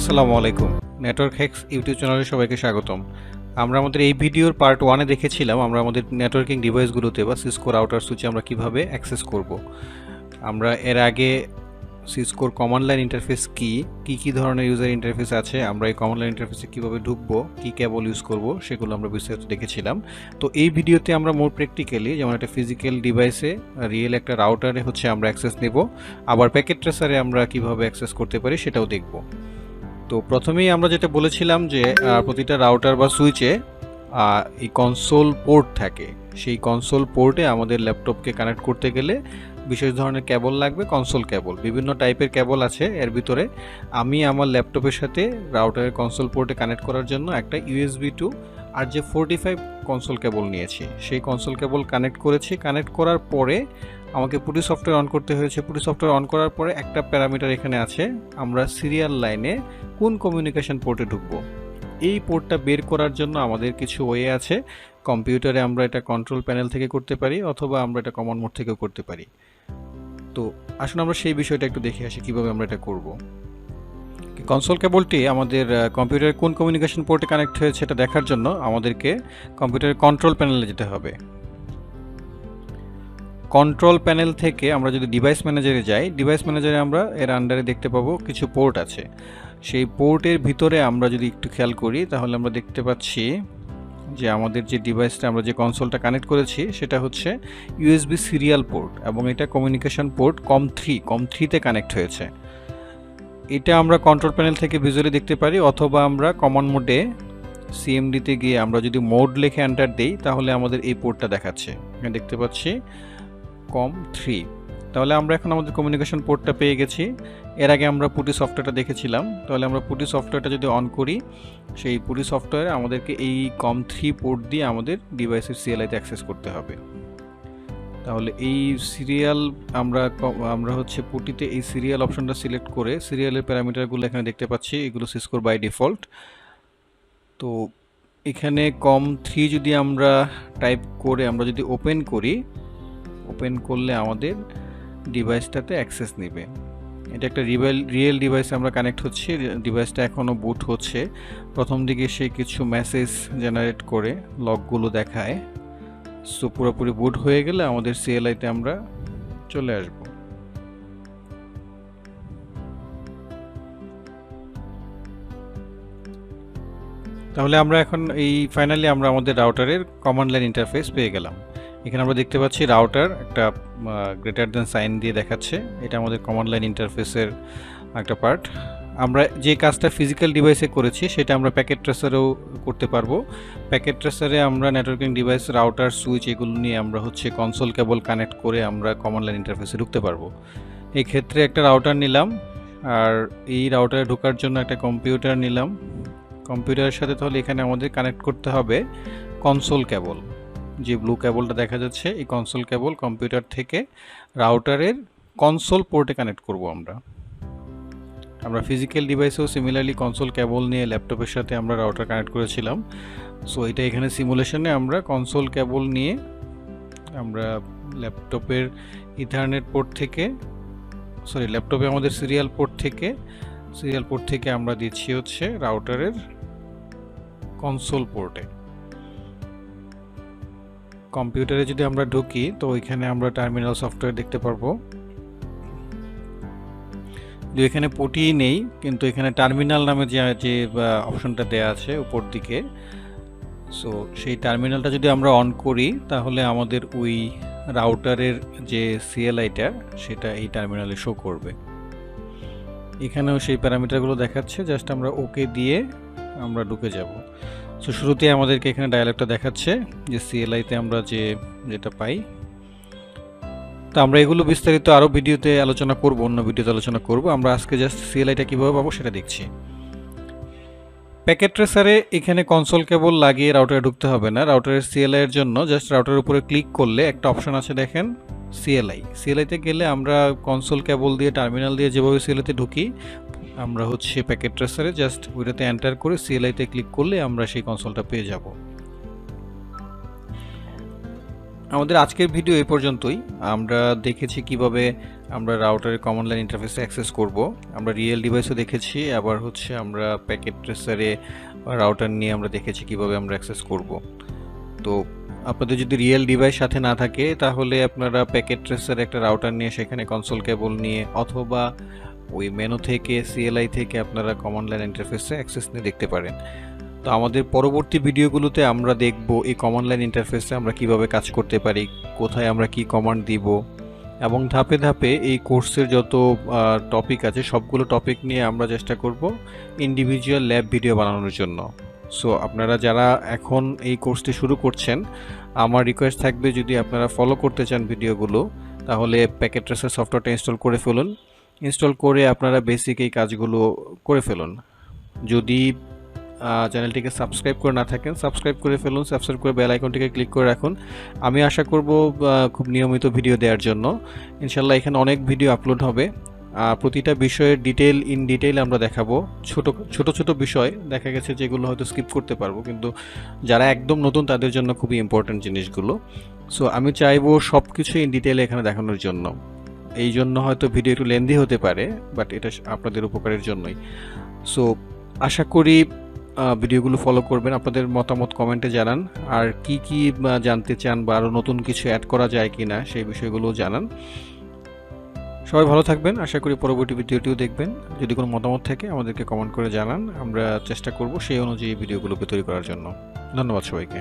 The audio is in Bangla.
আসসালামু আলাইকুম। নেটওয়ার্ক হ্যাকস ইউটিউব চ্যানেলে সবাইকে স্বাগতম। আমরা আমাদের এই ভিডিওর পার্ট 1 এ দেখেছিলাম আমরা আমাদের নেটওয়ার্কিং ডিভাইসগুলোতে বা সিসকো রাউটার সুইচে আমরা কিভাবে অ্যাক্সেস করব। আমরা এর আগে সিসকোর কমান্ড লাইন ইন্টারফেস কি ধরনের ইউজার ইন্টারফেস আছে, আমরা এই কমান্ড লাইন ইন্টারফেসে কিভাবে ঢুকবো, কি কেবল ইউজ করব সেগুলো আমরা বিস্তারিত দেখেছিলাম। তো এই ভিডিওতে আমরা মোর প্র্যাকটিক্যালি যেমন একটা ফিজিক্যাল ডিভাইসে রিয়েল একটা রাউটারে হচ্ছে আমরা অ্যাক্সেস নেব, আবার প্যাকেট ট্রেসারে আমরা কিভাবে অ্যাক্সেস করতে পারি সেটাও দেখব। তো প্রথমেই আমরা যেটা বলেছিলাম যে প্রতিটা রাউটার বা সুইচে এই কনসোল পোর্ট থাকে। সেই কনসোল পোর্টে আমাদের ল্যাপটপকে কানেক্ট করতে গেলে বিশেষ ধরনের কেবল লাগবে, কনসোল কেবল। বিভিন্ন টাইপের কেবল আছে এর ভিতরে। আমি আমার ল্যাপটপের সাথে রাউটারের কনসোল পোর্টে কানেক্ট করার জন্য একটা USB টু RJ45 কনসোল কেবল নিয়েছি। সেই কনসোল কেবল কানেক্ট করেছি। কানেক্ট করার পরে আমাকে পুটি সফটওয়্যার অন করতে হয়েছে। পুটি সফটওয়্যার অন করার পরে একটা প্যারামিটার এখানে আছে, আমরা সিরিয়াল লাইনে কোন কমিউনিকেশন পোর্টে ঢুকবো। এই পোর্টটা বের করার জন্য আমাদের কিছু ওয়ে আছে। কম্পিউটারে আমরা এটা কন্ট্রোল প্যানেল থেকে করতে পারি, অথবা আমরা এটা কমান্ড মোড থেকেও করতে পারি। তো আসুন আমরা সেই বিষয়টা একটু দেখে আসি কিভাবে আমরা এটা করব। কনসোল কেবলটি আমাদের কম্পিউটারের কোন কমিউনিকেশন পোর্টে কানেক্ট হয়েছে এটা দেখার জন্য আমাদেরকে কম্পিউটারের কন্ট্রোল প্যানেলে যেতে হবে। কন্ট্রোল প্যানেল থেকে আমরা যদি ডিভাইস ম্যানেজারে যাই, ডিভাইস ম্যানেজারে আমরা এর আন্ডারে দেখতে পাবো কিছু পোর্ট আছে। সেই পোর্টের ভিতরে আমরা যদি একটু খেয়াল করি তাহলে আমরা দেখতে পাচ্ছি যে আমাদের যে ডিভাইসটা আমরা যে কনসোলটা কানেক্ট করেছি সেটা হচ্ছে USB সিরিয়াল পোর্ট, এবং এটা কমিউনিকেশন পোর্ট COM3 কানেক্ট হয়েছে। এটা আমরা কন্ট্রোল প্যানেল থেকে ভিজুয়ালি দেখতে পারি, অথবা আমরা কমান্ড মোডে CMD-তে গিয়ে আমরা যদি মোড লিখে এন্টার দেই তাহলে আমাদের এই পোর্টটা দেখাচ্ছে। এখানে দেখতে পাচ্ছি COM3। তাহলে আমরা এখন আমাদের কমিউনিকেশন পোর্টটা পেয়ে গেছি। এর আগে আমরা পুটি সফটওয়্যারটা দেখেছিলাম। তাহলে আমরা পুটি সফটওয়্যারটা যদি অন করি, সেই পুটি সফটওয়্যারে আমাদেরকে এই COM3 পোর্ট দিয়ে আমাদের ডিভাইসের CLI-তে অ্যাক্সেস করতে হবে। তাহলে এই সিরিয়াল আমরা হচ্ছে পুটিতে এই সিরিয়াল অপশনটা সিলেক্ট করে সিরিয়ালের প্যারামিটারগুলো এখানে দেখতে পাচ্ছি, এগুলো সিসকোর বাই ডিফল্ট। তো এখানে COM3 যদি আমরা টাইপ করে আমরা যদি ওপেন করলে আমাদের ডিভাইসটাতে অ্যাক্সেস নেবে। এটা একটা রিয়েল ডিভাইসে আমরা কানেক্ট হচ্ছি। ডিভাইসটা এখনও বুট হচ্ছে। প্রথম দিকে সে কিছু মেসেজ জেনারেট করে লগগুলো দেখায়। সো পুরোপুরি বুট হয়ে গেলে আমাদের CLI-তে আমরা চলে আসব। তাহলে আমরা এখন ফাইনালি আমরা আমাদের রাউটারের কমান্ড লাইন ইন্টারফেস পেয়ে গেলাম। এখানে আমরা দেখতে পাচ্ছি রাউটার একটা গ্রেটার দেন সাইন দিয়ে দেখাচ্ছে। এটা আমাদের কমান্ড লাইন ইন্টারফেসের একটা পার্ট। আমরা যে কাজটা ফিজিক্যাল ডিভাইসে করেছি সেটা আমরা প্যাকেট ট্রেসারেও করতে পারবো। প্যাকেট ট্রেসারে আমরা নেটওয়ার্কিং ডিভাইস, রাউটার, সুইচ এগুলো নিয়ে আমরা হচ্ছে কনসোল কেবল কানেক্ট করে আমরা কমান্ড লাইন ইন্টারফেসে ঢুকতে পারবো। এই ক্ষেত্রে একটা রাউটার নিলাম, আর এই রাউটারে ঢোকার জন্য একটা কম্পিউটার নিলাম। কম্পিউটারের সাথে তাহলে এখানে আমাদের কানেক্ট করতে হবে কনসোল কেবল। যে ব্লু কেবলটা দেখা যাচ্ছে, এই কনসোল কেবল কম্পিউটার থেকে রাউটারের কনসোল পোর্টে কানেক্ট করব। আমরা ফিজিক্যাল ডিভাইসেও সিমিলারলি কনসোল কেবল নিয়ে ল্যাপটপের সাথে আমরা রাউটার কানেক্ট করেছিলাম। সো এটা এখানে সিমুলেশনে আমরা কনসোল কেবল নিয়ে আমরা ল্যাপটপের ইথারনেট পোর্ট থেকে ল্যাপটপে আমাদের সিরিয়াল পোর্ট থেকে আমরা দিচ্ছি হচ্ছে রাউটারের কনসোল পোর্টে। কম্পিউটারে যদি আমরা ঢুকি তো এখানে আমরা টার্মিনাল সফটওয়্যার দেখতে পারবো। এখানে পুটি নেই, কিন্তু এখানে টার্মিনাল নামে যে অপশনটা দেয়া আছে উপর দিকে, সো সেই টার্মিনালটা যদি আমরা অন করি তাহলে আমাদের ওই রাউটারের যে CLI-টা সেটা এই টার্মিনালে শো করবে। এখানেও সেই প্যারামিটারগুলো দেখাচ্ছে, জাস্ট আমরা ওকে দিয়ে আমরা ঢুকে যাব। সো শুরুতে আমাদেরকে এখানে ডায়ালগটা দেখাচ্ছে যে CLI-তে আমরা যেটা পাই। তো আমরা এগুলো বিস্তারিত আরও ভিডিওতে আলোচনা করব, অন্য ভিডিওতে আলোচনা করব। আমরা আজকে জাস্ট CLI-টা কীভাবে পাবো সেটা দেখছি। প্যাকেট ট্রেসারে এখানে কনসোল কেবল লাগিয়ে রাউটারে ঢুকতে হবে না। রাউটারের CLI-এর জন্য জাস্ট রাউটারের উপরে ক্লিক করলে একটা অপশন আছে দেখেন, CLI-তে গেলে আমরা কনসোল কেবল দিয়ে টার্মিনাল দিয়ে যেভাবে CLI-তে ঢুকি, আমরা হচ্ছে প্যাকেট ট্রেসারে জাস্ট ওইটাতে এন্টার করে CLI-তে ক্লিক করলে আমরা সেই কনসোলটা পেয়ে যাব। আমাদের আজকের ভিডিও এই পর্যন্তই। আমরা দেখেছি কিভাবে আমরা রাউটারের কমন লাইন ইন্টারফেসে অ্যাক্সেস করব। আমরা রিয়েল ডিভাইসও দেখেছি, আবার হচ্ছে আমরা প্যাকেট ট্রেসারে রাউটার নিয়ে আমরা দেখেছি কিভাবে আমরা অ্যাক্সেস করব। তো আপনাদের যদি রিয়েল ডিভাইস সাথে না থাকে তাহলে আপনারা প্যাকেট ট্রেসার একটা রাউটার নিয়ে সেখানে কনসোল কেবল নিয়ে অথবা ওই মেনু থেকে CLI থেকে আপনারা কমন লাইন ইন্টারফেসে অ্যাক্সেস নিয়ে দেখতে পারেন। তো আমাদের পরবর্তী ভিডিওগুলোতে আমরা দেখব এই কমন লাইন ইন্টারফেসে আমরা কিভাবে কাজ করতে পারি, কোথায় আমরা কি কমান্ড দিব, এবং ধাপে ধাপে এই কোর্সের যত টপিক আছে সবগুলো টপিক নিয়ে আমরা চেষ্টা করব ইন্ডিভিজুয়াল ল্যাব ভিডিও বানানোর জন্য। সো আপনারা যারা এখন এই কোর্সটি শুরু করছেন, আমার রিকোয়েস্ট থাকবে যদি আপনারা ফলো করতে চান ভিডিওগুলো তাহলে প্যাকেট ট্রেসার সফটওয়্যারটা ইনস্টল করে ফেলুন। ইনস্টল করে আপনারা বেসিক এই কাজগুলো করে ফেলুন। যদি চ্যানেলটিকে সাবস্ক্রাইব করে না থাকেন সাবস্ক্রাইব করে ফেলুন, সাবস্ক্রাইব করে বেল আইকনটিকে ক্লিক করে রাখুন। আমি আশা করব খুব নিয়মিত ভিডিও দেওয়ার জন্য। ইনশাল্লাহ এখানে অনেক ভিডিও আপলোড হবে, প্রতিটা বিষয়ের ডিটেইল আমরা দেখাবো। ছোট ছোট বিষয় দেখা গেছে যেগুলো হয়তো স্কিপ করতে পারবো, কিন্তু যারা একদম নতুন তাদের জন্য খুবই ইম্পর্টেন্ট জিনিসগুলো। সো আমি চাইবো সব কিছু ইন ডিটেইলে এখানে দেখানোর জন্য। এই জন্য হয়তো ভিডিও একটু লেন্দি হতে পারে, বাট এটা আপনাদের উপকারের জন্যই। সো আশা করি ভিডিওগুলো ফলো করবেন, আপনাদের মতামত কমেন্টে জানান, আর কি কি জানতে চান বা আরও নতুন কিছু অ্যাড করা যায় কি না সেই বিষয়গুলো জানান। সবাই ভালো থাকবেন, আশা করি পরবর্তী ভিডিওটিও দেখবেন। যদি কোনো মতামত থাকে আমাদেরকে কমেন্ট করে জানান, আমরা চেষ্টা করব সেই অনুযায়ী ভিডিওগুলো তৈরি করার জন্য। ধন্যবাদ সবাইকে।